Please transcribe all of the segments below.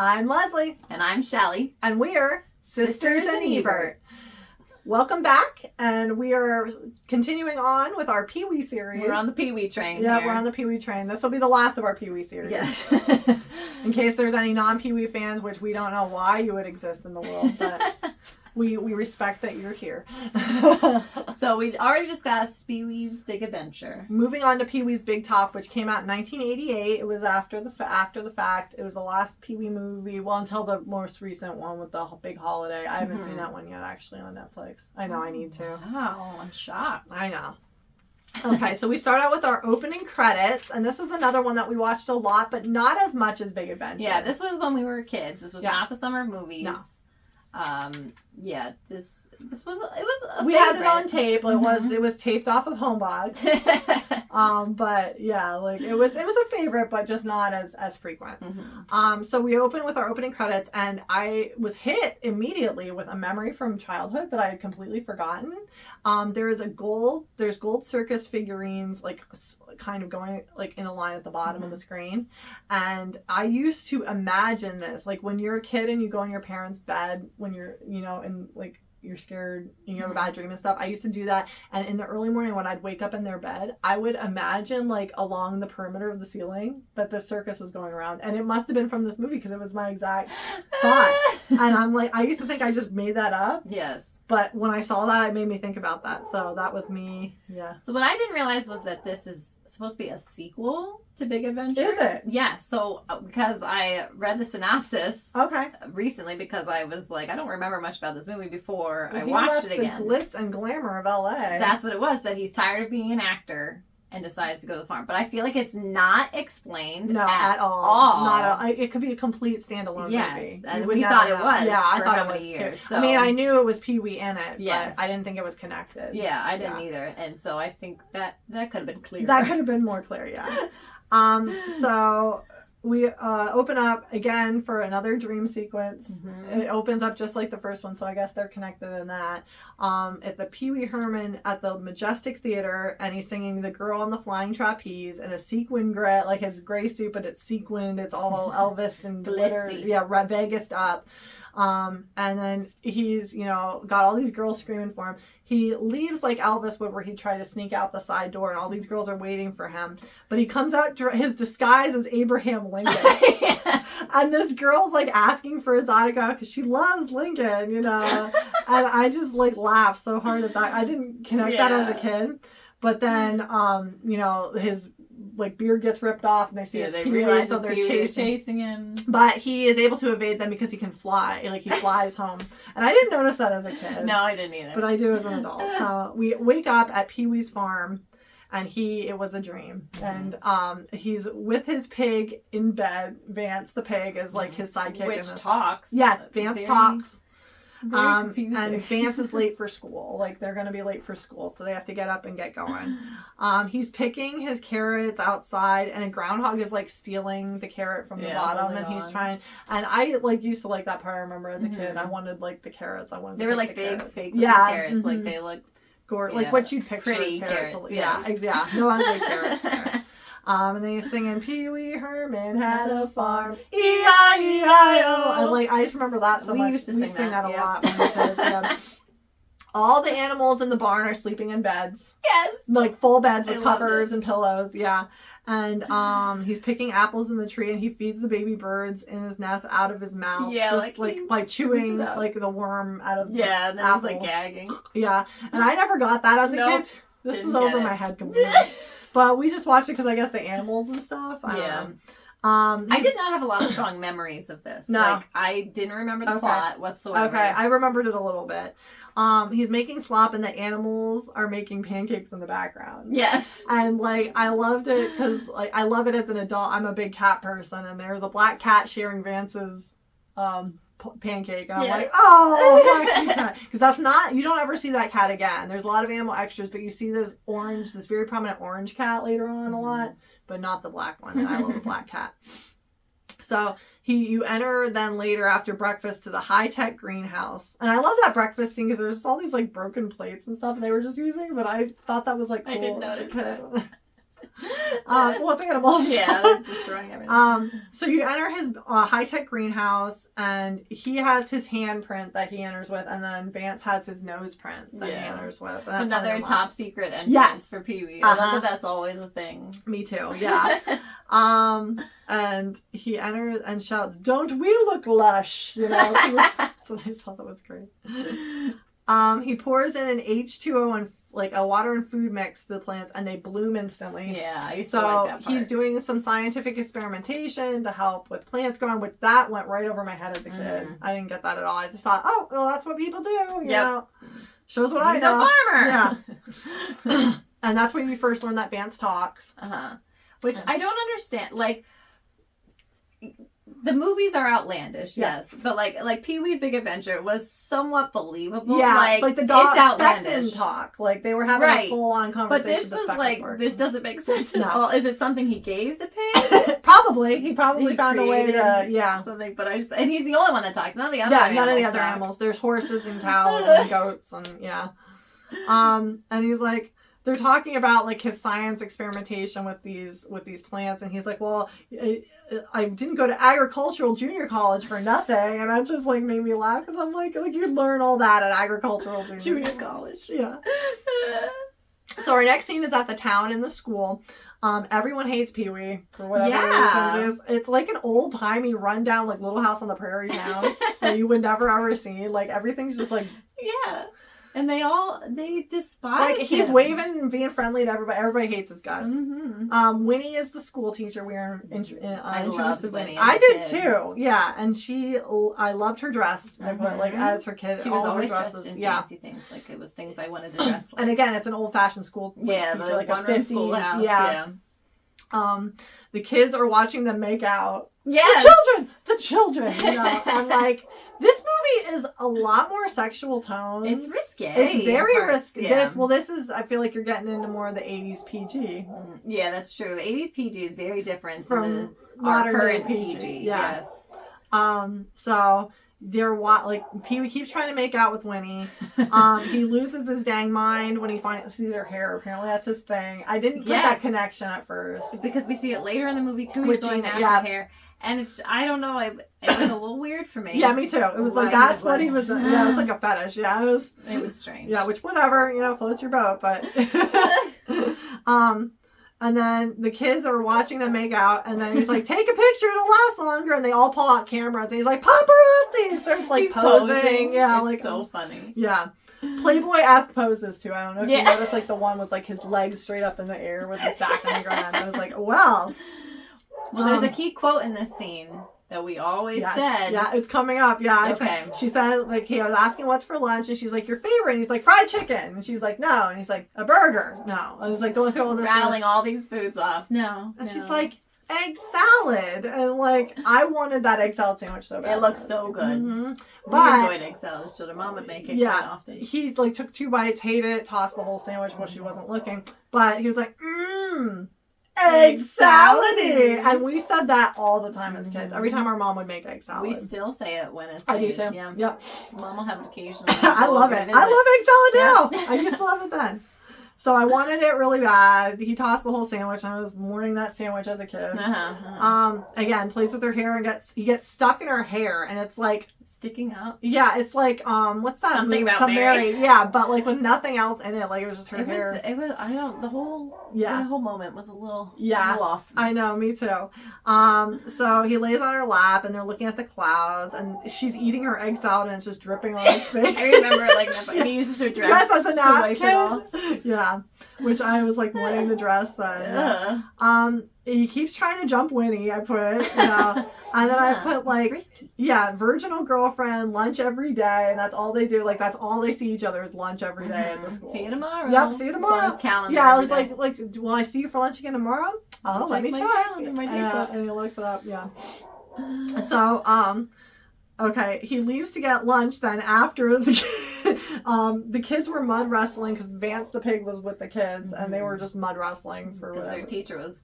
I'm Leslie. And I'm Shelly. And we're Sisters in Ebert. Welcome back, and we are continuing on with our Pee Wee series. We're on the Pee Wee train Yeah, here. we're on the Pee Wee train. This will be the last of our Pee Wee series. Yes. In case there's any non-Pee Wee fans, which we don't know why you would exist in the world, but we respect that you're here. So we already discussed Pee Wee's Big Adventure. Moving on to Pee Wee's Big Top, which came out in 1988. It was after the fact. It was the last Pee Wee movie, well, until the most recent one with the Big Holiday. I haven't seen that one yet, actually, on Netflix. I know I need to. Wow, I'm shocked. I know. Okay, so we start out with our opening credits, and this is another one that we watched a lot, but not as much as Big Adventure. Yeah, this was when we were kids. This was not the summer movies. No. Yeah, this was a we favorite. had it on tape. It was taped off of Homebox. But yeah, like it was a favorite, but just not as frequent. Mm-hmm. So we open with our opening credits, and I was hit immediately with a memory from childhood that I had completely forgotten. There's gold circus figurines, like kind of going like in a line at the bottom of the screen, and I used to imagine this, like when you're a kid and you go in your parents' bed when you're, and like you're scared, you have a bad dream and stuff. I used to do that, and in the early morning when I'd wake up in their bed, I would imagine like along the perimeter of the ceiling that the circus was going around, and it must have been from this movie because it was my exact thought. And I'm like, I used to think I just made that up. Yes. But when I saw that, it made me think about that. So that was me. Yeah. So what I didn't realize was that this is supposed to be a sequel to Big Adventure. Is it? Yes. So because I read the synopsis recently, because I was like, I don't remember much about this movie before I watched it again. The glitz and glamour of LA. That's what it was. That he's tired of being an actor and decides to go to the farm. But I feel like it's not explained at all. Not at all. It could be a complete standalone movie. Yes, and we thought it was. Yeah, I thought it was years, too. So. I mean, I knew it was Pee Wee in it, yes. But I didn't think it was connected. Yeah, I didn't either. And so I think that could have been clearer. That could have been more clear, yeah. So we open up again for another dream sequence. Mm-hmm. It opens up just like the first one, so I guess they're connected in that. At the Pee Wee Herman at the Majestic Theater, and he's singing "The Girl on the Flying Trapeze" in a sequin gray, like his gray suit, but it's sequined. It's all Elvis and glitter, red Vegased up. And then he's, got all these girls screaming for him. He leaves like Elvis would, where he'd try to sneak out the side door, and all these girls are waiting for him. But he comes out, his disguise is Abraham Lincoln. Yeah. And this girl's like asking for his autograph because she loves Lincoln, And I just like laughed so hard at that. I didn't connect that as a kid. But then, his like beard gets ripped off, and they see it's Pee Wee, so they're chasing him. But he is able to evade them because he can fly. Like he flies home, and I didn't notice that as a kid. No, I didn't either. But I do as an adult. So we wake up at Pee Wee's farm, and it was a dream, and he's with his pig in bed. Vance the pig is like his sidekick, which talks. Yeah, Vance talks. And Vance is late for school. Like they're going to be late for school, so they have to get up and get going. He's picking his carrots outside, and a groundhog is like stealing the carrot from the bottom, and he's trying. And I like used to like that part. I remember as a kid, I wanted like the carrots. They were like big carrots. fake carrots. Mm-hmm. Like they looked like what you'd picture pretty carrots. carrots. Yeah. No ugly carrots there. And then he's singing, Pee Wee Herman had a farm, E-I-E-I-O. And like, I just remember that so much. We used to sing that a lot when we were kids. Yeah. All the animals in the barn are sleeping in beds. Yes. Like full beds with covers and pillows. Yeah. And he's picking apples in the tree, and he feeds the baby birds in his nest out of his mouth. Yeah, just like chewing like the worm out of the and then apple. He's like gagging. Yeah. And I never got that as a kid. This is over my head completely. But we just watched it because I guess the animals and stuff. I don't know. I did not have a lot of strong memories of this. No. Like, I didn't remember the plot whatsoever. Okay, I remembered it a little bit. He's making slop, and the animals are making pancakes in the background. Yes. And like, I loved it because like I love it as an adult. I'm a big cat person, and there's a black cat sharing Vance's pancake, and I'm like, oh, because that's not, you don't ever see that cat again. There's a lot of animal extras, but you see this very prominent orange cat later on a lot, but not the black one. And I love the black cat. So you enter then later after breakfast to the high-tech greenhouse. And I love that breakfast scene because there's just all these like broken plates and stuff they were just using, but I thought that was like cool. I didn't notice that. Well, it's animals. Yeah, they're destroying everything. So you enter his high-tech greenhouse, and he has his handprint that he enters with, and then Vance has his nose print that he enters with. That's another top secret entrance for Pee-wee. I love that that's always a thing. Me too, yeah. And he enters and shouts, "Don't we look lush?" You know, so I thought that was great. He pours in an H2O and like a water and food mix to the plants, and they bloom instantly. Yeah, I used to like that part. He's doing some scientific experimentation to help with plants growing, which that went right over my head as a kid. I didn't get that at all. I just thought, oh, well, that's what people do. You know, shows what I know. He's a farmer. Yeah. And that's when we first learned that Vance talks. Which I don't understand. Like, the movies are outlandish, yes, but like Pee-wee's Big Adventure was somewhat believable. Yeah, like the dog expected talk, like they were having a full-on conversation. But this was like, this doesn't make sense at all. Is it something he gave the pig? Probably, he found a way to something. But and he's the only one that talks. None of the other animals none of the other animals. There's horses and cows and goats and and he's like. They're talking about like his science experimentation with these plants, and he's like, "Well, I didn't go to agricultural junior college for nothing," and that just like made me laugh because I'm like you learn all that at agricultural junior college, yeah. So our next scene is at the town and the school. Everyone hates Pee-wee for whatever reason. It's like an old timey rundown like Little House on the Prairie town that you would never ever see. Like everything's just like And they despise him. He's waving and being friendly to everybody. Everybody hates his guts. Winnie is the school teacher. We are I loved Winnie. I did too. Yeah, and I loved her dress. I put as her kid. She was always dressed in fancy things. Like it was things I wanted to dress like. And again, it's an old-fashioned school teacher, like a 50s. Yeah. The kids are watching them make out. Yes. The children. You know, and like. This movie is a lot more sexual tones. It's risque. It's very risque. Yeah. This is, I feel like you're getting into more of the 80s PG. Yeah, that's true. 80s PG is very different from the modern current PG. Yeah. Yes. So they're Pee-wee keeps trying to make out with Winnie. He loses his dang mind when he sees her hair. Apparently that's his thing. I didn't put that connection at first. Because we see it later in the movie too. He's going after hair. And I don't know, it was a little weird for me. Yeah, me too. It was like, that's what he was, it was like a fetish. Yeah, it was strange. Yeah, which whatever, float your boat, but. And then the kids are watching them make out, and then he's like, take a picture, it'll last longer, and they all pull out cameras, and he's like, paparazzi! He starts like posing. Yeah, it's so funny. Yeah. Playboy-esque poses too. I don't know if you noticed, like the one was like his legs straight up in the air with his back on the ground. I was like, well. Well, there's a key quote in this scene that we always said. Yeah, it's coming up. Yeah. Okay. She said, like, he was asking what's for lunch, and she's like, your favorite? And he's like, fried chicken. And she's like, no. And he's like, a burger. No. And he's like going through all this. Rattling all these foods off. No. And she's like, egg salad. And like, I wanted that egg salad sandwich so bad. It looks so good. Mm-hmm. We enjoyed egg salad. So mom would make it quite often. He like took 2 bites, hated it, tossed the whole sandwich while she wasn't looking. But he was like, egg salad-y. And we said that all the time as kids. Every time our mom would make egg salad. We still say it when it's I do too. Yeah. Yep. Mom will have it occasionally. I love it. I love egg salad now. I used to love it then. So I wanted it really bad. He tossed the whole sandwich, and I was mourning that sandwich as a kid. Again, plays with her hair and he gets stuck in her hair, and it's like sticking up. Yeah, it's like what's that? Something about Mary. Yeah, but like with nothing else in it. Like it was just her hair. The whole moment was a little off. I know, me too. So he lays on her lap, and they're looking at the clouds, and she's eating her egg salad, and it's just dripping on his face. I remember like he uses her dress as a napkin. Yeah, which I was like wanting the dress then. He keeps trying to jump Winnie, I put, and then I put like, virginal girlfriend, lunch every day, and that's all they do. Like that's all they see each other is lunch every day at the school. See you tomorrow. Yep, see you tomorrow. It's on his calendar. Yeah, I was like, will I see you for lunch again tomorrow? Oh, let me check. And he looks it up. Yeah. So, okay, he leaves to get lunch then after the kids were mud wrestling because Vance the pig was with the kids and they were just mud wrestling for whatever. Because their teacher was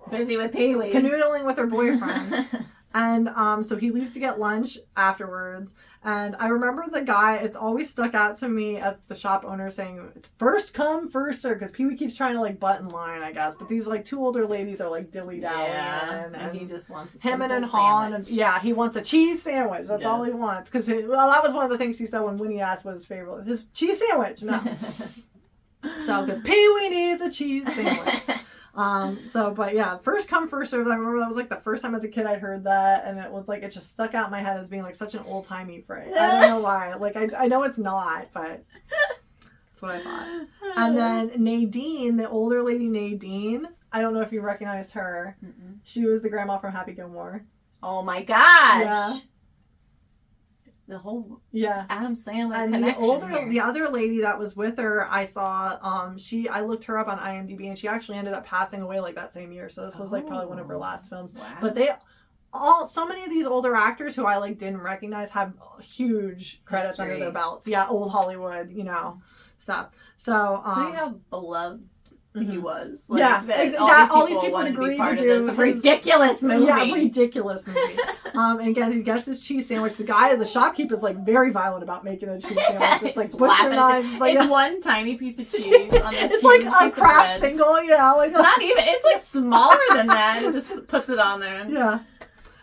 busy with Pee-wee. Canoodling with her boyfriend. And so he leaves to get lunch afterwards. And I remember the guy, it's always stuck out to me at the shop owner saying, it's first come, first serve, because Pee-wee keeps trying to like butt in line, I guess. But these like two older ladies are like dilly-dallying. Yeah, and he just wants a him simple and Han, sandwich. Yeah, he wants a cheese sandwich. That's all he wants. Because, well, that was one of the things he said when Winnie asked what his favorite, his cheese sandwich. No. So, because Pee-wee needs a cheese sandwich. But yeah, first come, first serve. I remember that was like the first time as a kid I'd heard that, and it was like, it just stuck out in my head as being like such an old-timey phrase. I don't know why. Like, I know it's not, but that's what I thought. And then Nadine, the older lady Nadine, I don't know if you recognized her. Mm-mm. She was the grandma from Happy Gilmore. Oh my gosh. Yeah. The whole Adam Sandler and connection. The other lady that was with her, I saw. I looked her up on IMDb, and she actually ended up passing away like that same year. So this was like probably one of her last films. Wow. But so many of these older actors who I like didn't recognize have huge credits under their belts. Yeah, old Hollywood, stuff. So see how beloved he was. Like, all these people would agree to do this ridiculous movie. Yeah, ridiculous movie. And again, he gets his cheese sandwich. The guy, the shopkeeper, is like very violent about making a cheese sandwich. It's like butcher knives. It's one tiny piece of cheese on this. It's like a Kraft single, like not even. It's like smaller than that. And just puts it on there. Yeah.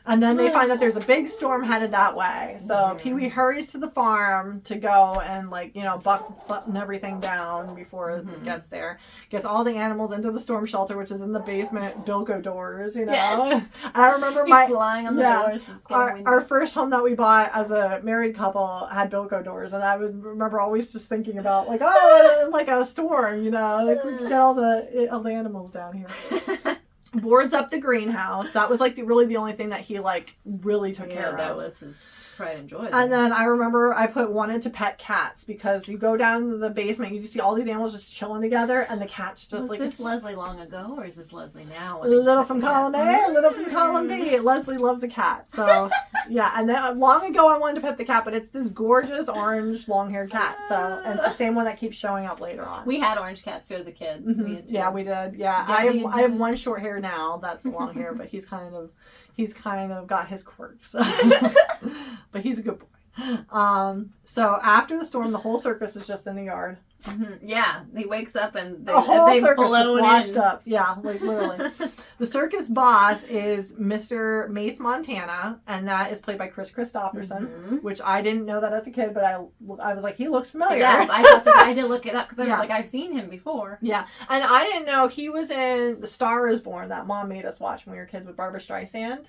And then they find that there's a big storm headed that way. So Pee-wee hurries to the farm to go and button everything down before it gets there. Gets all the animals into the storm shelter, which is in the basement, Bilko doors, Yes. I remember he's flying on the doors. Our first home that we bought as a married couple had Bilko doors, and I remember always just thinking about like a storm, like we could get all the animals down here. Boards up the greenhouse. That was like really the only thing that he like really took care of. That was his pride and joy. And then I remember I wanted to pet cats because you go down to the basement, you just see all these animals just chilling together, and the cats just was this Leslie long ago, or is this Leslie now? Little from column A, little from column B. Leslie loves a cat, so yeah. And then long ago I wanted to pet the cat, but it's this gorgeous orange long-haired cat. So and it's the same one that keeps showing up later on. We had orange cats too as a kid. Mm-hmm. We did. Yeah, I have one short hair now. That's long hair, but he's kind of got his quirks. But he's a good boy. So after the storm, the whole circus is just in the yard. Mm-hmm. Yeah, he wakes up and the whole circus just washed up. Yeah, like literally. The circus boss is Mr. Mace Montana, and that is played by Chris Christopherson, which I didn't know that as a kid, but I was like, he looks familiar. Yes, I did look it up because I was like, I've seen him before. Yeah, and I didn't know he was in The Star is Born that Mom made us watch when we were kids with Barbra Streisand.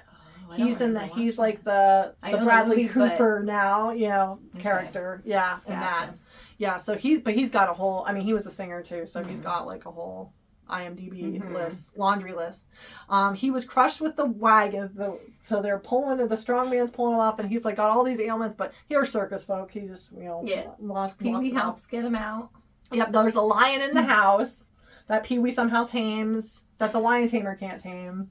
He's in that. He's like the Bradley Cooper now, character. Yeah, in that. Yeah, so he's got a whole. I mean, he was a singer too, so he's got like a whole IMDb list, laundry list. He was crushed with the wagon. So they're the strong man's pulling him off, and he's like got all these ailments. But here are circus folk. He just Pee-wee helps get him out. Yep, there's a lion in the house that Pee-wee somehow tames that the lion tamer can't tame.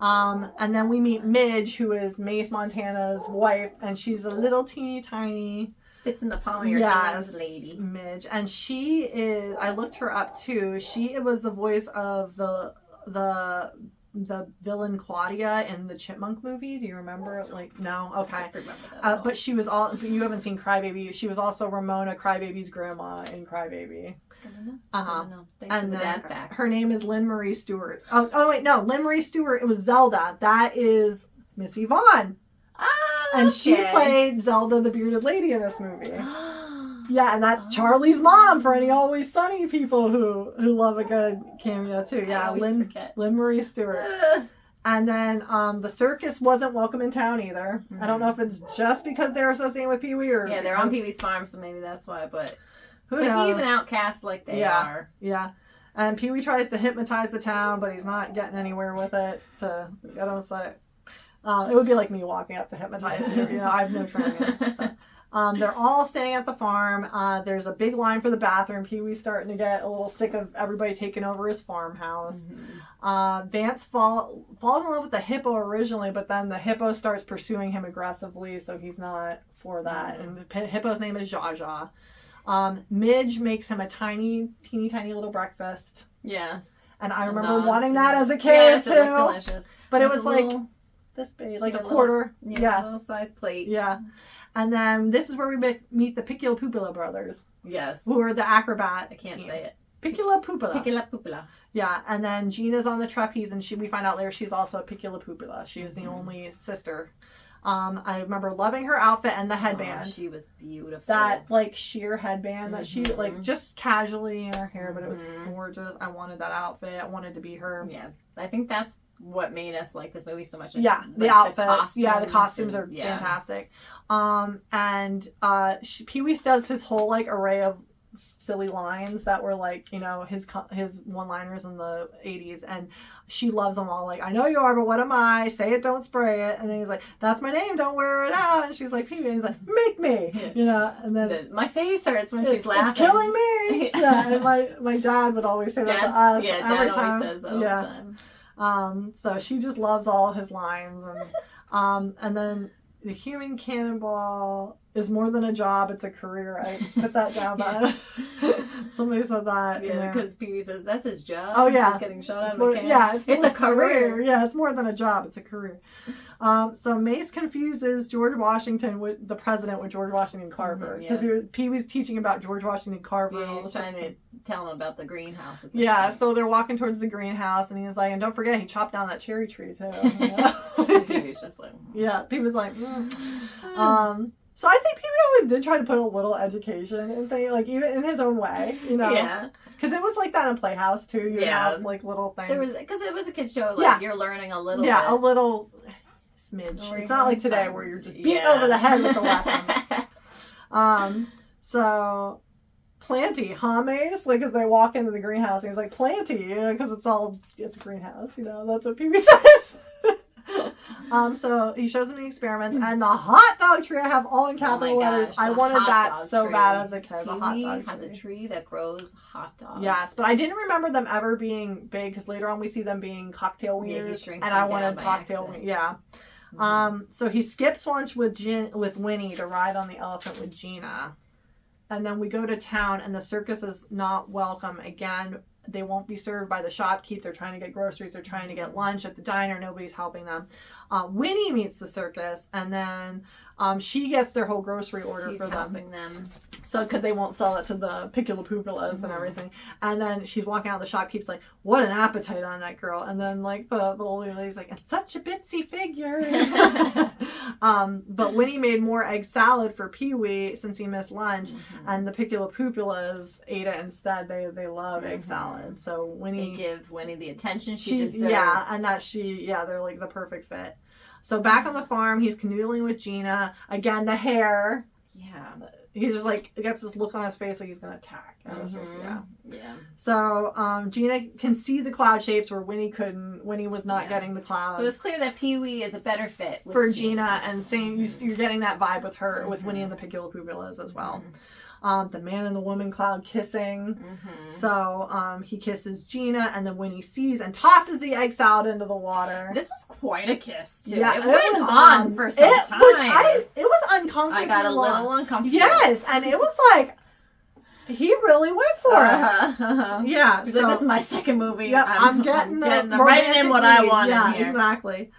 And then we meet Midge, who is Mace Montana's wife, and she's a little teeny tiny. Fits in the palm of your hands, lady. Midge. And she is, I looked her up too. She was the voice of the villain Claudia in the Chipmunk movie. Do you remember? Like, no? Okay. I don't remember that. But she was you haven't seen Crybaby. She was also Ramona, Crybaby's grandma in Crybaby. I don't know. Thanks for the dad fact. Her name is Lynn Marie Stewart. Oh wait, no. Lynn Marie Stewart, it was Zelda. That is Missy Vaughn. And she played Zelda the Bearded Lady in this movie. Yeah, and that's Charlie's mom for any Always Sunny people who love a good cameo too. Yeah, Lynn Marie Stewart. And then the circus wasn't welcome in town either. I don't know if it's just because they're associated with Pee-wee or they're on Pee-wee's farm, so maybe that's why. But he's an outcast like they are. Yeah. And Pee-wee tries to hypnotize the town, but he's not getting anywhere with it. I don't say. It would be like me walking up to hypnotize you. I have no training. They're all staying at the farm. There's a big line for the bathroom. Pee-wee's starting to get a little sick of everybody taking over his farmhouse. Vance falls in love with the hippo originally, but then the hippo starts pursuing him aggressively, so he's not for that. And the hippo's name is Zsa Zsa. Midge makes him a teeny tiny little breakfast. Yes. And I remember wanting that as a kid too. It looked delicious. But it was like this big, like a quarter. A little size plate. Yeah. And then this is where we meet the Piccola brothers. Yes. Who are the acrobat I can't team. say it. Piccola. Piccola. Yeah, and then Gina's on the trapeze, and we find out later she's also a Piccola. She is the only sister. I remember loving her outfit and the headband. Oh, she was beautiful. That like sheer headband that she like just casually in her hair, but it was gorgeous. I wanted that outfit. I wanted to be her. Yeah, I think that's what made us like this movie so much. Yeah, the outfit. The costumes are fantastic. And Pee-wee does his whole like array of silly lines that were like, you know, his one-liners in the 80s, and she loves them all. Like, I know you are, but what am I? Say it, don't spray it. And then he's like, that's my name, don't wear it out. And she's like, Pee-wee. And he's like, make me. You know, and then my face hurts when she's laughing. It's killing me. Yeah, and my dad would always say that to us. Yeah, Dad always says that all the time. So she just loves all his lines, and then the human cannonball is more than a job, it's a career. I put that down. Somebody said that. Yeah, because Pee-wee says that's his job. Oh, yeah. Just getting shot out of a cannon. Yeah, it's a career. Yeah, it's more than a job, it's a career. So Mace confuses George Washington with the president with George Washington Carver. Because Pee-wee's teaching about George Washington Carver. Yeah, he's trying to tell him about the greenhouse. At this point. So they're walking towards the greenhouse, and he's like, and don't forget, he chopped down that cherry tree, too. You know? Pee-wee's just like... Yeah, Pee-wee's like... So I think Pee-wee always did try to put a little education in things, like even in his own way, you know. Yeah. Because it was like that in Playhouse too. You have like little things. Because it was a kid's show. Like you're learning a little. Yeah, bit. A little smidge. It's not like today where you're just beaten over the head with the lesson. So Planty, huh, Mace? Like as they walk into the greenhouse, he's like Planty, you know, because it's a greenhouse. You know, that's what Pee-wee says. So he shows him the experiments and the hot dog tree. I have all in capital letters. I wanted that so bad as a kid. The hot dog tree has a tree that grows hot dogs. Yes, but I didn't remember them ever being big because later on we see them being cocktail wieners, and I wanted cocktail wieners. Yeah. Mm-hmm. So he skips lunch with Winnie to ride on the elephant with Gina, and then we go to town and the circus is not welcome again. They won't be served by the shopkeep. They're trying to get groceries. They're trying to get lunch at the diner. Nobody's helping them. Winnie meets the circus, and then she gets their whole grocery order for them. She's helping them. So, because they won't sell it to the Piccola and everything. And then she's walking out, the shopkeep's like, what an appetite on that girl. And then, like, the old lady's like, it's such a bitsy figure. But Winnie made more egg salad for Pee-wee since he missed lunch. Mm-hmm. And the Piccola ate it instead. They love egg salad. So Winnie... They give Winnie the attention she deserves. Yeah, and that they're like the perfect fit. So back on the farm, he's canoodling with Gina. Again, the hair. Yeah. He just like gets this look on his face like he's gonna attack. Yeah. So Gina can see the cloud shapes where Winnie couldn't. Winnie was not getting the clouds. So it's clear that Pee-wee is a better fit for Gina, and you're getting that vibe with her, with Winnie and the Piccola as well. The man and the woman cloud kissing. Mm-hmm. So he kisses Gina, and then Winnie sees and tosses the egg salad into the water. This was quite a kiss, too. Yeah, it went on for some time. It was uncomfortable. I got a little uncomfortable. Yes, and it was like, he really went for it. Yeah. He's like, this is my second movie. Yep, I'm writing in what I want in here. Exactly.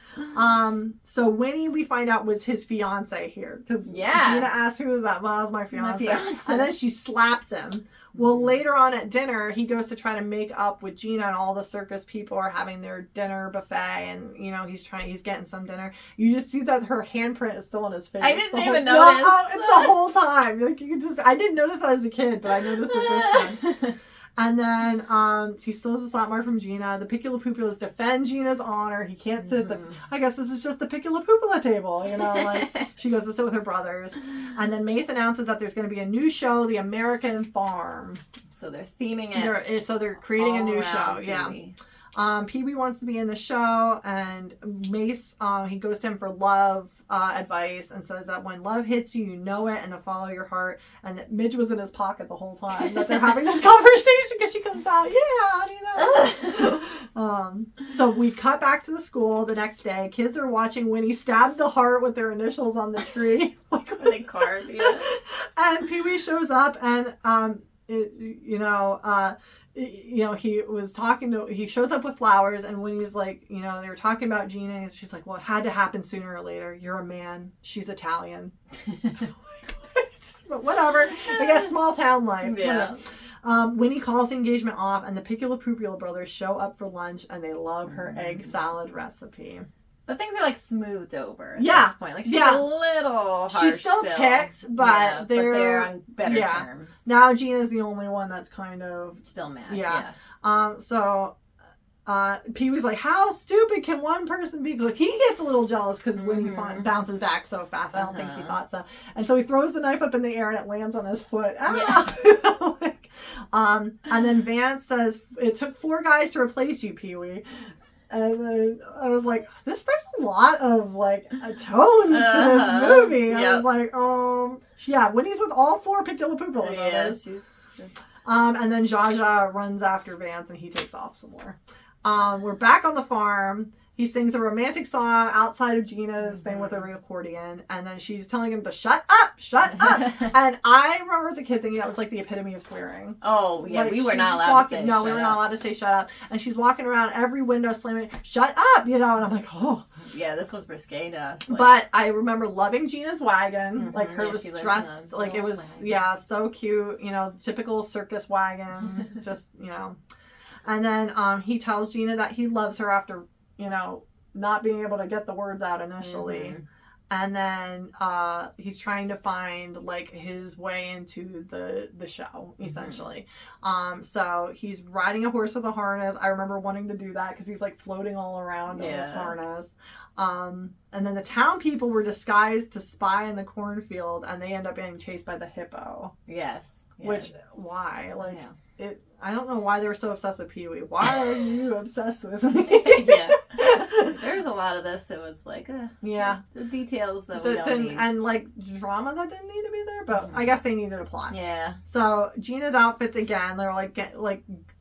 So Winnie, we find out, was his fiance here. Because Gina asked, who is that? Well, that was my fiance. And then she slaps him. Well, later on at dinner, he goes to try to make up with Gina, and all the circus people are having their dinner buffet, and you know he's getting some dinner. You just see that her handprint is still on his face. I didn't even notice. It's the whole time. Like you can I didn't notice that as a kid, but I noticed it this time. And then he still has a slap mark from Gina. The Piccola defend Gina's honor. He can't sit at the... I guess this is just the Piccola table, you know? Like, she goes to sit with her brothers. And then Mace announces that there's going to be a new show, The American Farm. So they're theming it. So they're creating a new show. Yeah. Pee-wee wants to be in the show, and Mace, he goes to him for love advice and says that when love hits you, you know it, and to follow your heart. And that Midge was in his pocket the whole time that they're having this conversation because she comes out, So we cut back to the school the next day. Kids are watching Winnie stab the heart with their initials on the tree. They carve, And Pee-wee shows up, and he shows up with flowers, and when he's like, they were talking about Gina, and she's like, well, it had to happen sooner or later. You're a man. She's Italian. But whatever. I guess small town life. Yeah. Winnie calls the engagement off, and the Picula brothers show up for lunch, and they love her egg salad recipe. But things are like smoothed over at this point. Like she's a little harsh. She's still ticked, but they're on better terms. Now Gina's the only one that's kind of still mad. Yeah. Yes. So Pee Wee's like, how stupid can one person be? Like, he gets a little jealous because Winnie bounces back so fast. I don't think he thought so. And so he throws the knife up in the air and it lands on his foot. Yeah. And then Vance says, it took 4 guys to replace you, Pee Wee. And then I was like, there's a lot of tones to this movie. I was like, Winnie's with all 4 Picula brothers. Yeah, she's just... And then Zsa Zsa runs after Vance and he takes off some more. We're back on the farm. He sings a romantic song outside of Gina's thing with a accordion, and then she's telling him to shut up. And I remember as a kid thinking that was like the epitome of swearing. Oh, yeah, we were not allowed to say no, we were not allowed to say shut up. And she's walking around every window slamming, shut up, and I'm like, oh. Yeah, this was risque to us. But I remember loving Gina's wagon. Her was dressed, it was, so cute, typical circus wagon, just, And then he tells Gina that he loves her after, not being able to get the words out initially. And then he's trying to find his way into the show, essentially. So he's riding a horse with a harness. I remember wanting to do that because he's floating all around on his harness. And then the town people were disguised to spy in the cornfield, and they end up getting chased by the hippo. Yes. Which, why? I don't know why they were so obsessed with Pee Wee. Why are you obsessed with me? Yeah. There's a lot of this. It was the details that we don't need. And drama that didn't need to be there, but I guess they needed a plot. Yeah. So Gina's outfits again, they're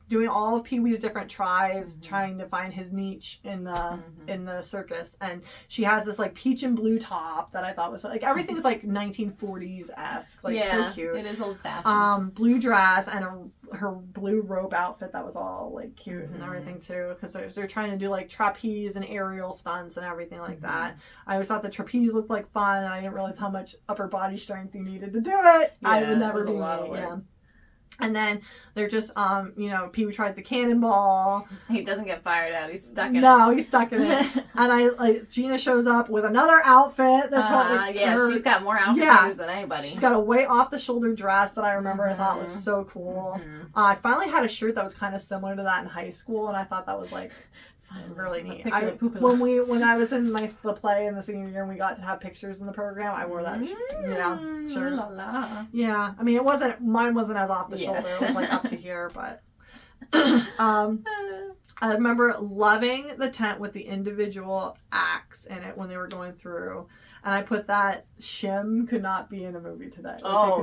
doing all of Pee Wee's different tries, trying to find his niche in the circus. And she has this peach and blue top that I thought was everything's 1940s-esque. So cute. It is old fashioned. Blue dress and her blue robe outfit that was all cute and everything too, because they're trying to do trapeze and aerial stunts and everything like that. I always thought the trapeze looked fun, and I didn't realize how much upper body strength you needed to do it. I would never do it. And then they're just, Pee Wee tries the cannonball. He doesn't get fired out. He's stuck in it. No, he's stuck in it. And Gina shows up with another outfit. She's got more outfits than anybody. She's got a way off the shoulder dress that I remember I thought looked so cool. I finally had a shirt that was kind of similar to that in high school, and I thought that was really neat. When I was in the play in the senior year and we got to have pictures in the program, I wore that shirt. La, la. Yeah. I mean, mine wasn't as off the shoulder. It was up to here, but I remember loving the tent with the individual acts in it when they were going through. And I put that shim could not be in a movie today.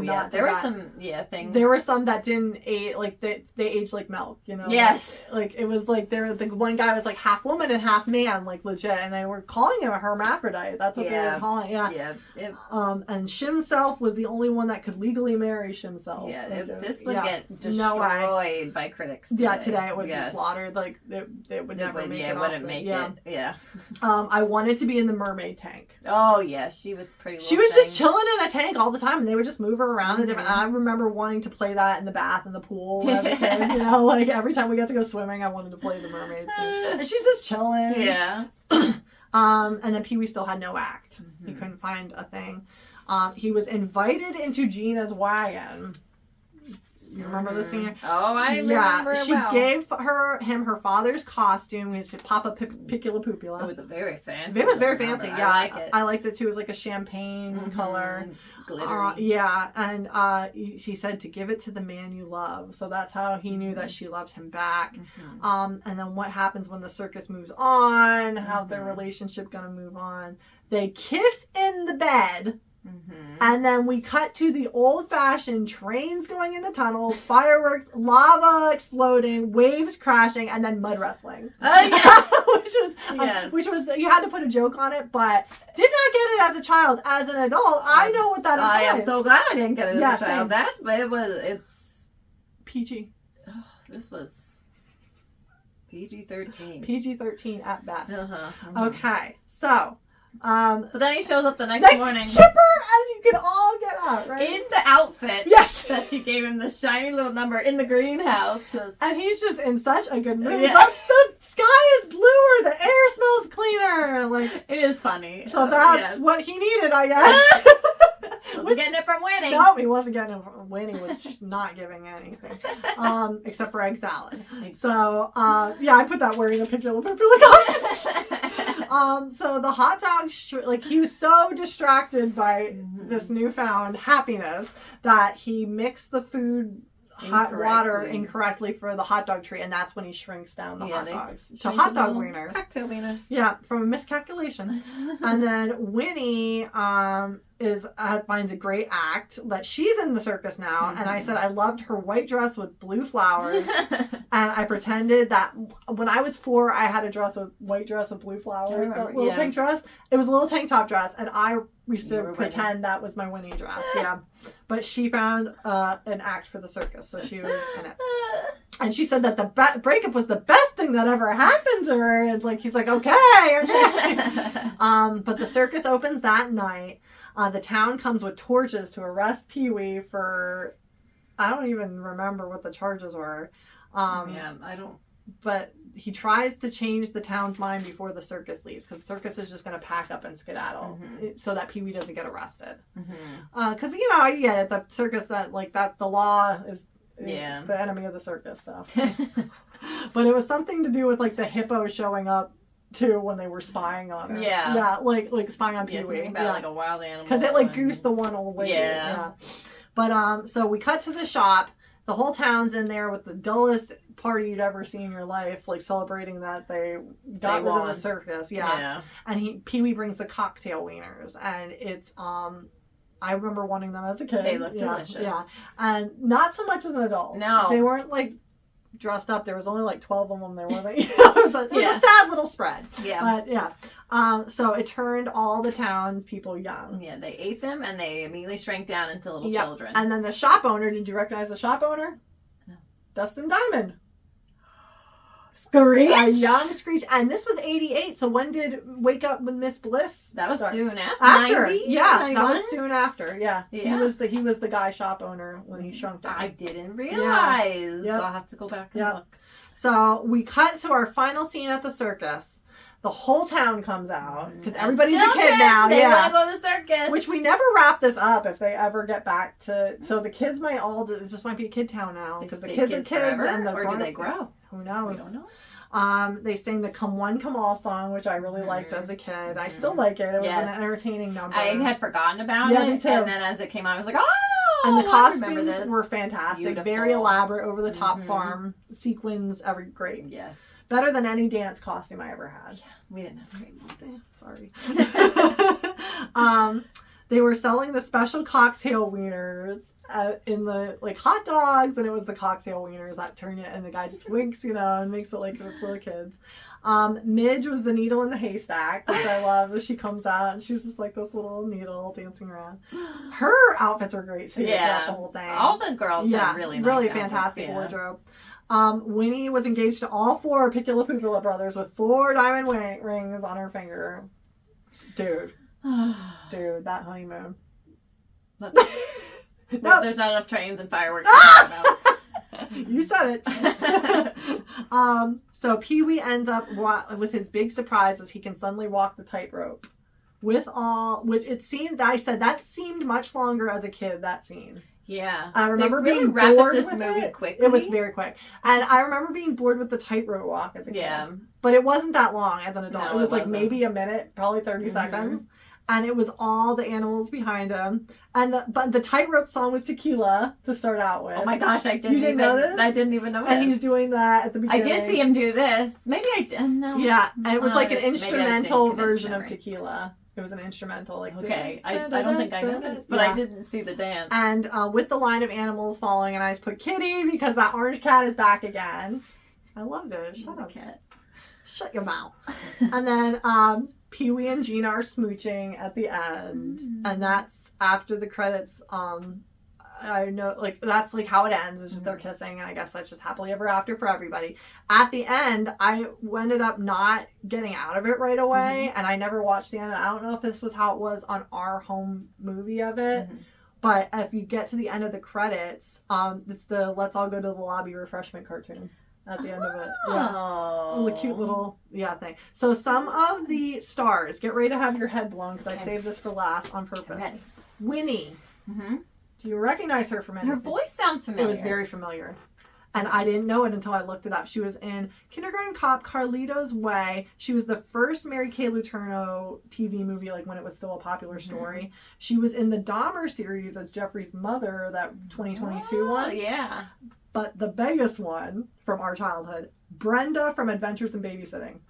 Yes. There were some things. There were some that didn't age, they aged like milk, Yes. It was the one guy was half woman and half man, legit. And they were calling him a hermaphrodite. That's what they were calling. Yeah. And Shimself was the only one that could legally marry Shimself. Yeah. This would get destroyed by critics today. Yeah, today it would be slaughtered. It would never make it. It wouldn't make it. Yeah. I wanted to be in the mermaid tank. Oh, yeah, she was pretty. She was just chilling in a tank all the time, and they would just move her around. And I remember wanting to play that in the bath and the pool as a kid. Every time we got to go swimming, I wanted to play the mermaids. And she's just chilling. Yeah. And then Pee Wee still had no act. He couldn't find a thing. He was invited into Gina's wagon. You remember the scene? Oh, I remember. Yeah, she gave him her father's costume, which is Papa Picula Pupula. It was very fancy. It was very fancy. Yeah, I like it. I liked it too. It was like a champagne color. Glittery. And he said to give it to the man you love. So that's how he knew that she loved him back. And then what happens when the circus moves on? How's their relationship gonna move on? They kiss in the bed. And then we cut to the old-fashioned trains going into tunnels, fireworks, lava exploding, waves crashing, and then mud wrestling. Which was you had to put a joke on it, but did not get it as a child. As an adult, I know what that is. I am so glad I didn't get it as a child. It's PG. This was PG-13. PG-13 at best. Uh-huh. Okay, so. But then he shows up the next morning. Chipper as you can all get out, right? In the outfit yes. that she gave him, the shiny little number in the greenhouse. And he's just in such a good mood. Yeah. The sky is bluer, the air smells cleaner. Like, it is funny. So that's what he needed, I guess. Wasn't getting it from Winnie. No, he wasn't getting it from Winnie. Was not giving anything, except for egg salad. So I put that wearing a picture of the costume. So the hot dog, he was so distracted by this newfound happiness that he mixed the food. Hot water incorrectly for the hot dog tree, and that's when he shrinks down the hot dogs to hot dog wieners. Cocktail wieners. Yeah, from a miscalculation. And then Winnie finds a great act that she's in the circus now, and I said I loved her white dress with blue flowers, and I pretended that when I was 4, I had a white dress with blue flowers, that little tank dress. It was a little tank top dress, and I used to pretend that was my Winnie dress. Yeah, but she found an act for the circus, so she was in it. And she said that the breakup was the best thing that ever happened to her. And he's like, okay. But the circus opens that night. The town comes with torches to arrest Pee-wee for, I don't even remember what the charges were. I don't. But he tries to change the town's mind before the circus leaves, because the circus is just going to pack up and skedaddle so that Pee-wee doesn't get arrested. Because, you get it, the circus, the law is the enemy of the circus. So. But it was something to do with, the hippo showing up, too, when they were spying on her. Yeah, like spying on Pee-wee. Something about, a wild animal. Because it, goosed the one old lady. Yeah. But, so we cut to the shop. The whole town's in there with the dullest party you'd ever seen in your life, celebrating that they got rid of the circus. Yeah. And Pee-wee brings the cocktail wieners, and it's I remember wanting them as a kid. They look delicious. Yeah. And not so much as an adult. No. They weren't dressed up. There was only 12 of them. There wasn't. It was a sad little spread. Yeah. But so it turned all the townspeople young. Yeah, they ate them and they immediately shrank down into little children. And then the shop owner, did you recognize the shop owner? No. Dustin Diamond. Screech? A young Screech. And this was 88, so when did Wake Up with Miss Bliss That was start? Soon after. 90? Yeah, 91? that was soon after. Yeah. He was the guy shop owner when he shrunk down. I didn't realize. Yep. I'll have to go back and look. So we cut to our final scene at the circus. The whole town comes out because everybody's a kid now. They want to go to the circus. Which we never wrap this up if they ever get back to. So the kids might it just might be a kid town now because the kids are kids forever, and the or do they grow? Who knows? We don't know. They sing the Come One, Come All song, which I really liked as a kid. I still like it. It was an entertaining number. I had forgotten about it. Me too. And then as it came out, I was like, oh! And the costumes were fantastic. Beautiful. Very elaborate, over the top farm. Sequins, great. Yes. Better than any dance costume I ever had. Yeah, we didn't have great ones. Sorry. They were selling the special cocktail wieners in the hot dogs, and it was the cocktail wieners that turn it, and the guy just winks, and makes it like it's for the kids. Midge was the needle in the haystack, which I love. She comes out and she's just like this little needle dancing around. Her outfits were great too. Yeah, the whole thing. All the girls had really nice really outfits, fantastic wardrobe. Winnie was engaged to all 4 Piccola Poopola brothers with 4 diamond rings on her finger. Dude, that honeymoon. No, there's not enough trains and fireworks to talk about. You said it. So Pee-wee ends up with his big surprise as he can suddenly walk the tightrope. Which it seemed, I said, that seemed much longer as a kid, that scene. Yeah. I remember being wrapped bored up this with movie it. quickly. It was very quick. And I remember being bored with the tightrope walk as a kid. Yeah. But it wasn't that long as an adult. No, it was wasn't. maybe a minute, probably 30 seconds. And it was all the animals behind him. But the tightrope song was Tequila to start out with. Oh my gosh, I didn't even notice. I didn't even notice. And he's doing that at the beginning. I did see him do this. Maybe I didn't know. Yeah, and it was like an instrumental version of Tequila. It was an instrumental, okay, I don't think I noticed, but I didn't see the dance. And with the line of animals following, and I just put Kitty because that orange cat is back again. I loved it. Shut up, cat. Shut your mouth. And then Pee-wee and Gina are smooching at the end, and that's after the credits. I know, like, that's like how it ends. It's just they're kissing, and I guess that's just happily ever after for everybody. At the end, I ended up not getting out of it right away, and I never watched the end. I don't know if this was how it was on our home movie of it, but if you get to the end of the credits, it's the "Let's all go to the lobby" refreshment cartoon at the end of it. Yeah. The cute little thing. So some of the stars, get ready to have your head blown because I saved this for last on purpose. Winnie. Do you recognize her from anything? Her voice sounds familiar. It was very familiar. And I didn't know it until I looked it up. She was in Kindergarten Cop, Carlito's Way. She was the first Mary Kay Letourneau TV movie, like when it was still a popular story. She was in the Dahmer series as Jeffrey's mother, that 2022 one. Yeah. But the biggest one from our childhood, Brenda from Adventures in Babysitting.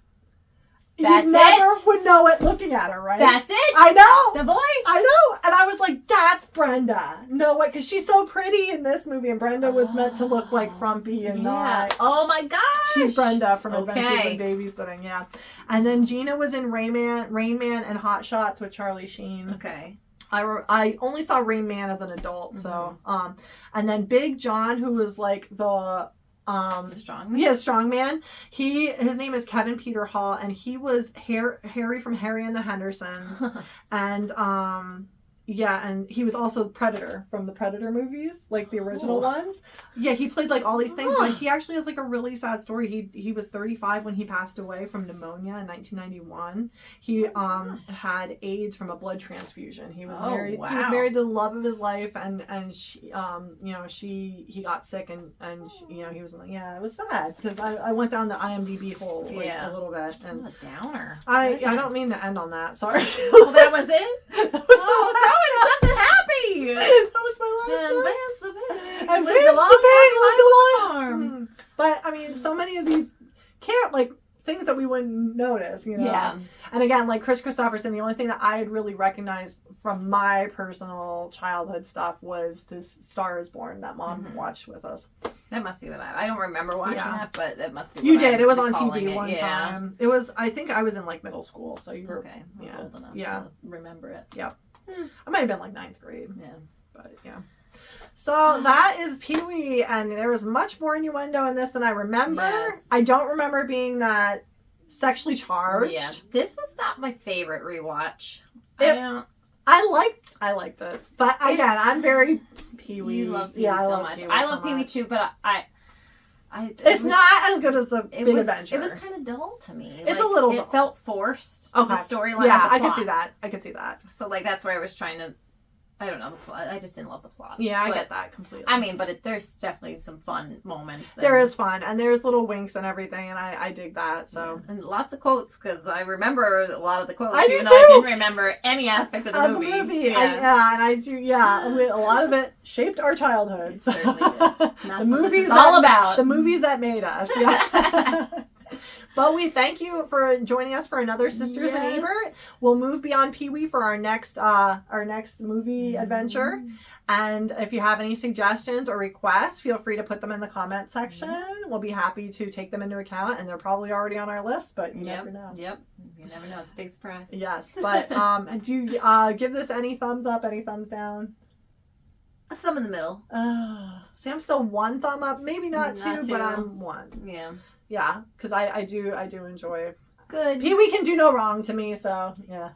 That's you never it? would know it looking at her, right? That's it? I know. The voice? I know. And I was like, that's Brenda. No way. Because she's so pretty in this movie. And Brenda was meant to look like frumpy and not. Oh my gosh. She's Brenda from Adventures in Babysitting. Yeah. And then Gina was in Rain Man and Hot Shots with Charlie Sheen. Okay. I only saw Rain Man as an adult. So, and then Big John, who was like the strongman. Yeah, strongman. His name is Kevin Peter Hall, and he was Harry from Harry and the Hendersons, and and he was also Predator from the Predator movies, like the original ones. Yeah, he played like all these things, but he actually has like a really sad story. He was 35 when he passed away from pneumon in 1991. He had AIDS from a blood transfusion. He was married. Wow. He was married to the love of his life, and she he got sick and he was like, it was sad because I went down the IMDb hole a little bit, and a downer. I don't mean to end on that. Sorry. Well, that was it. That was something happy. That was my last one. Vance the pig. And lived Vance a long, the pig happy life lived on the farm. But I mean, so many of these things that we wouldn't notice, Yeah. And again, like Chris Christopherson, the only thing that I had really recognized from my personal childhood stuff was this Star is Born that Mom watched with us. That must be what I don't remember watching that, but that must be you what did. I'm it was on recalling TV one time. It was. I think I was in like middle school, so you were okay. I was old enough to remember it. Yep. I might have been like 9th grade. Yeah. But yeah. So that is Pee-wee, and there was much more innuendo in this than I remember. Yes. I don't remember being that sexually charged. Yeah. This was not my favorite rewatch. I liked it. But again, I'm very Pee-wee. You love Pee-wee so much. I love Pee-wee too, but it's not as good as the Big Adventure. It was kind of dull to me. It's a little dull. It felt forced. Okay. The storyline. Yeah, I could see that. So that's where I was trying to. I don't know the plot. I just didn't love the plot. Yeah, I get that completely. I mean, but there's definitely some fun moments. There is fun, and there's little winks and everything, and I dig that. So and lots of quotes because I remember a lot of the quotes. I do even too. though I didn't remember any aspect of the movie. Yeah, and I do. Yeah, a lot of it shaped our childhood. So. The movies all about the movies that made us. Yeah. But we thank you for joining us for another Sisters in Ebert. We'll move beyond Pee-wee for our next movie adventure. And if you have any suggestions or requests, feel free to put them in the comment section. We'll be happy to take them into account. And they're probably already on our list, but you never know. Yep. You never know. It's a big surprise. Yes. But do you give this any thumbs up, any thumbs down? A thumb in the middle. See, I'm still 1 thumb up. Maybe not two, but I'm 1. Yeah. Yeah, because I do enjoy. Good. Pee-wee can do no wrong to me, so yeah.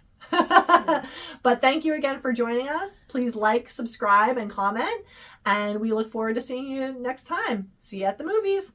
But thank you again for joining us. Please like, subscribe, and comment. And we look forward to seeing you next time. See you at the movies.